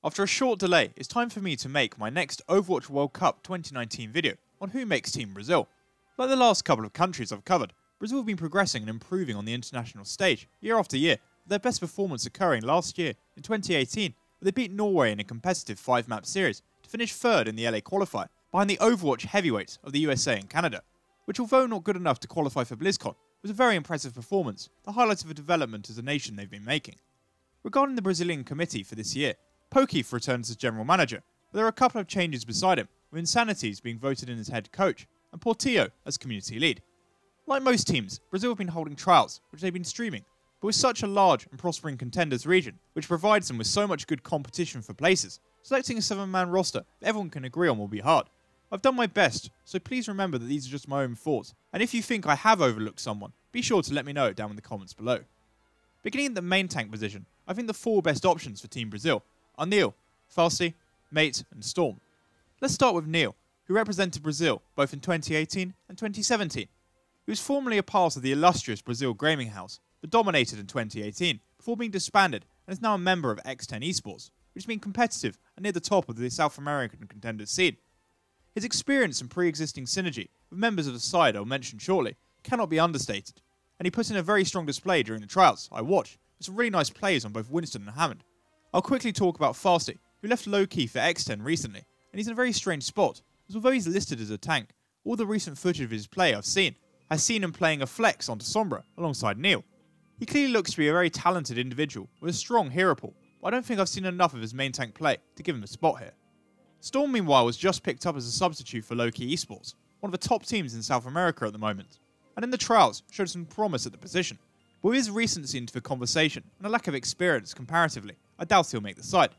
After a short delay, it's time for me to make my next Overwatch World Cup 2019 video on who makes Team Brazil. Like the last couple of countries I've covered, Brazil have been progressing and improving on the international stage year after year, with their best performance occurring last year in 2018, where they beat Norway in a competitive 5-map series to finish third in the LA qualifier, behind the Overwatch heavyweights of the USA and Canada, which although not good enough to qualify for BlizzCon, was a very impressive performance, the highlight of a development as a nation they've been making. Regarding the Brazilian committee for this year, Pokeith returns as general manager, but there are a couple of changes beside him, with Insanities being voted in as head coach, and Portillo as community lead. Like most teams, Brazil have been holding trials, which they've been streaming, but with such a large and prospering contenders region, which provides them with so much good competition for places, selecting a 7-man roster that everyone can agree on will be hard. I've done my best, so please remember that these are just my own thoughts, and if you think I have overlooked someone, be sure to let me know down in the comments below. Beginning at the main tank position, I think the 4 best options for Team Brazil are Neil, Falsi, Mate and Storm. Let's start with Neil, who represented Brazil both in 2018 and 2017. He was formerly a part of the illustrious Brazil Gaming House, but dominated in 2018 before being disbanded and is now a member of X10 Esports, which has been competitive and near the top of the South American contenders scene. His experience and pre-existing synergy with members of the side I'll mention shortly cannot be understated, and he put in a very strong display during the trials I watched, with some really nice plays on both Winston and Hammond. I'll quickly talk about Falsi, who left low-key for X10 recently, and he's in a very strange spot, as although he's listed as a tank, all the recent footage of his play I've seen has seen him playing a flex onto Sombra alongside Neil. He clearly looks to be a very talented individual with a strong hero pool, but I don't think I've seen enough of his main tank play to give him a spot here. Storm meanwhile was just picked up as a substitute for Low-Key Esports, one of the top teams in South America at the moment, and in the trials showed some promise at the position. But with his recency into the conversation and a lack of experience comparatively, I doubt he'll make the side.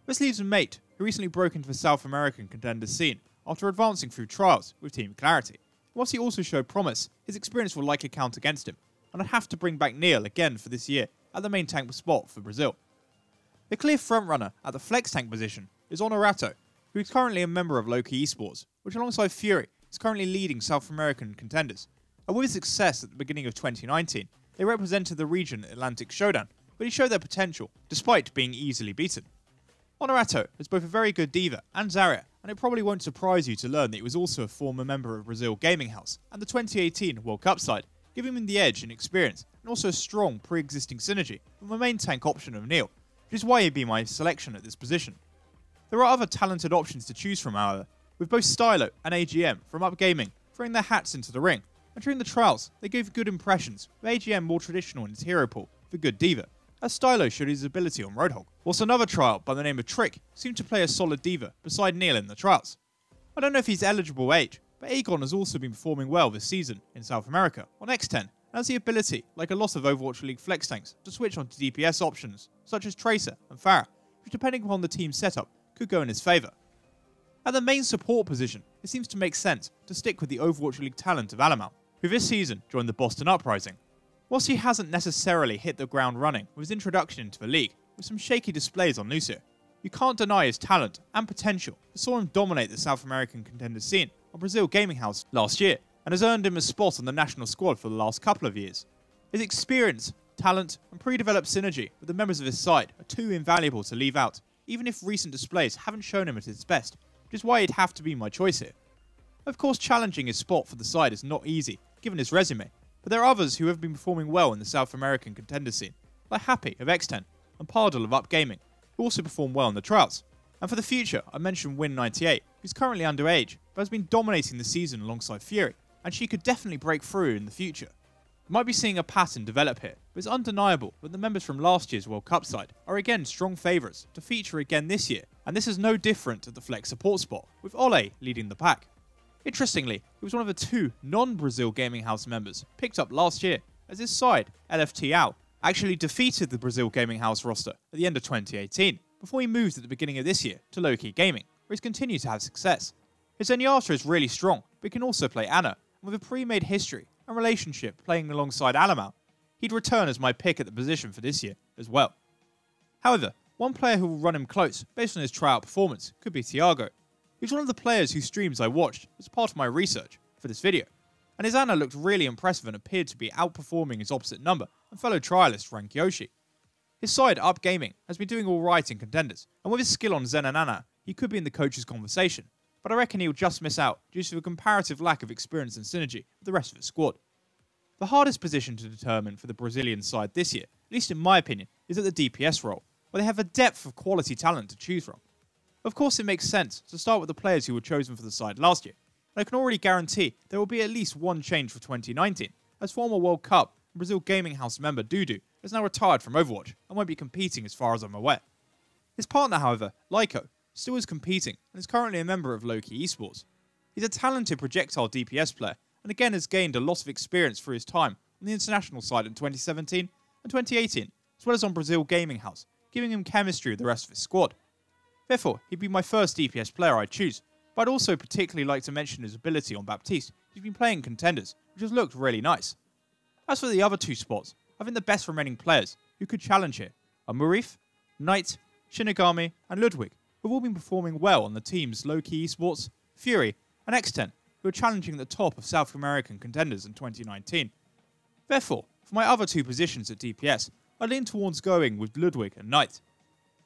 This leaves a Mate, who recently broke into the South American contenders scene after advancing through trials with Team Clarity. Whilst he also showed promise, his experience will likely count against him, and I'd have to bring back Neil again for this year at the main tank spot for Brazil. The clear frontrunner at the flex tank position is Honorato, who is currently a member of Low-Key Esports, which alongside Fury is currently leading South American contenders, and with his success at the beginning of 2019, they represented the region at Atlantic Showdown, but he showed their potential, despite being easily beaten. Honorato is both a very good diva and Zarya, and it probably won't surprise you to learn that he was also a former member of Brazil Gaming House and the 2018 World Cup side, giving him the edge in experience and also a strong pre-existing synergy with the main tank option of Neil, which is why he'd be my selection at this position. There are other talented options to choose from, however, with both Stylo and AGM from Upgaming throwing their hats into the ring, and during the trials they gave good impressions, with AGM more traditional in his hero pool for good diva, as Stylo showed his ability on Roadhog, whilst another trial by the name of Trick seemed to play a solid diva beside Neil in the trials. I don't know if he's eligible age, but Aegon has also been performing well this season in South America on X10, and has the ability, like a lot of Overwatch League flex tanks, to switch onto DPS options such as Tracer and Pharah, which depending upon the team's setup could go in his favour. At the main support position, it seems to make sense to stick with the Overwatch League talent of Alamau, who this season joined the Boston Uprising. Whilst he hasn't necessarily hit the ground running with his introduction into the league, with some shaky displays on Lucio, you can't deny his talent and potential that saw him dominate the South American contender scene on Brazil Gaming House last year, and has earned him a spot on the national squad for the last couple of years. His experience, talent and pre-developed synergy with the members of his side are too invaluable to leave out, even if recent displays haven't shown him at his best, which is why he'd have to be my choice here. Of course, challenging his spot for the side is not easy, given his resume, but there are others who have been performing well in the South American contender scene, like Happy of X10 and Pardal of Upgaming, who also performed well in the trials. And for the future, I mentioned Win98, who's currently underage, but has been dominating the season alongside Fury, and she could definitely break through in the future. We might be seeing a pattern develop here, but it's undeniable that the members from last year's World Cup side are again strong favourites to feature again this year, and this is no different at the flex support spot, with Ole leading the pack. Interestingly, he was one of the 2 non-Brazil Gaming House members picked up last year, as his side, LFTL, actually defeated the Brazil Gaming House roster at the end of 2018, before he moved at the beginning of this year to Low-Key Gaming, where he's continued to have success. His Zenyatta is really strong, but he can also play Ana, and with a pre-made history and relationship playing alongside Alamau, he'd return as my pick at the position for this year as well. However, one player who will run him close based on his tryout performance could be Thiago. He was one of the players whose streams I watched as part of my research for this video, and his Ana looked really impressive and appeared to be outperforming his opposite number and fellow trialist Rank Yoshi. His side, Up Gaming, has been doing alright in contenders, and with his skill on Zen and Ana, he could be in the coach's conversation, but I reckon he'll just miss out due to a comparative lack of experience and synergy with the rest of his squad. The hardest position to determine for the Brazilian side this year, at least in my opinion, is at the DPS role, where they have a depth of quality talent to choose from. Of course it makes sense to start with the players who were chosen for the side last year, and I can already guarantee there will be at least one change for 2019, as former World Cup and Brazil Gaming House member Dudu is now retired from Overwatch and won't be competing as far as I'm aware. His partner, however, Lyco, still is competing and is currently a member of Loki Esports. He's a talented projectile DPS player and again has gained a lot of experience through his time on the international side in 2017 and 2018, as well as on Brazil Gaming House, giving him chemistry with the rest of his squad. Therefore, he'd be my first DPS player I'd choose, but I'd also particularly like to mention his ability on Baptiste, who's been playing contenders, which has looked really nice. As for the other two spots, I think the best remaining players who could challenge here are Murif, Knight, Shinigami and Ludwig, who have all been performing well on the teams Loki Esports, Fury and X10, who are challenging at the top of South American contenders in 2019. Therefore, for my other two positions at DPS, I lean towards going with Ludwig and Knight.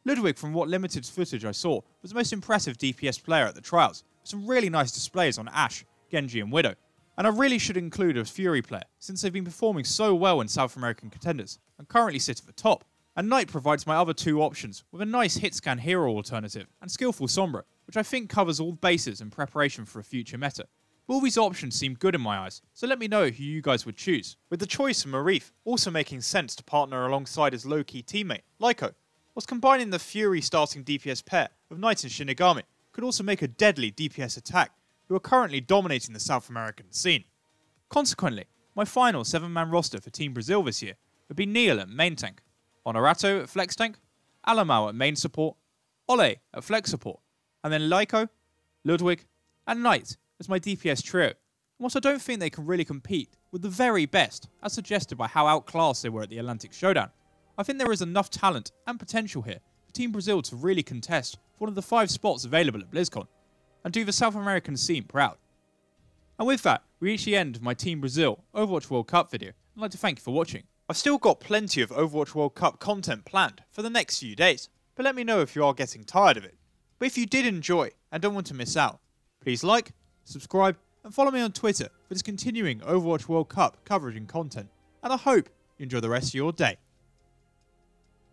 Ludwig, from what limited footage I saw, was the most impressive DPS player at the trials, with some really nice displays on Ashe, Genji and Widow. And I really should include a Fury player, since they've been performing so well in South American contenders, and currently sit at the top. And Knight provides my other two options, with a nice hitscan hero alternative, and skillful Sombra, which I think covers all bases in preparation for a future meta. All these options seem good in my eyes, so let me know who you guys would choose, with the choice of Murif also making sense to partner alongside his low-key teammate, Lyco, whilst combining the Fury starting DPS pair of Knight and Shinigami could also make a deadly DPS attack, who are currently dominating the South American scene. Consequently, my final 7-man roster for Team Brazil this year would be Neil at main tank, Honorato at flex tank, Alamau at main support, Ole at flex support, and then Lyco, Ludwig, and Knight as my DPS trio. And whilst I don't think they can really compete with the very best, as suggested by how outclassed they were at the Atlantic Showdown, I think there is enough talent and potential here for Team Brazil to really contest for one of the 5 spots available at BlizzCon, and do the South American scene proud. And with that, we reach the end of my Team Brazil Overwatch World Cup video. I'd like to thank you for watching. I've still got plenty of Overwatch World Cup content planned for the next few days, but let me know if you are getting tired of it. But if you did enjoy and don't want to miss out, please like, subscribe and follow me on Twitter for this continuing Overwatch World Cup coverage and content, and I hope you enjoy the rest of your day.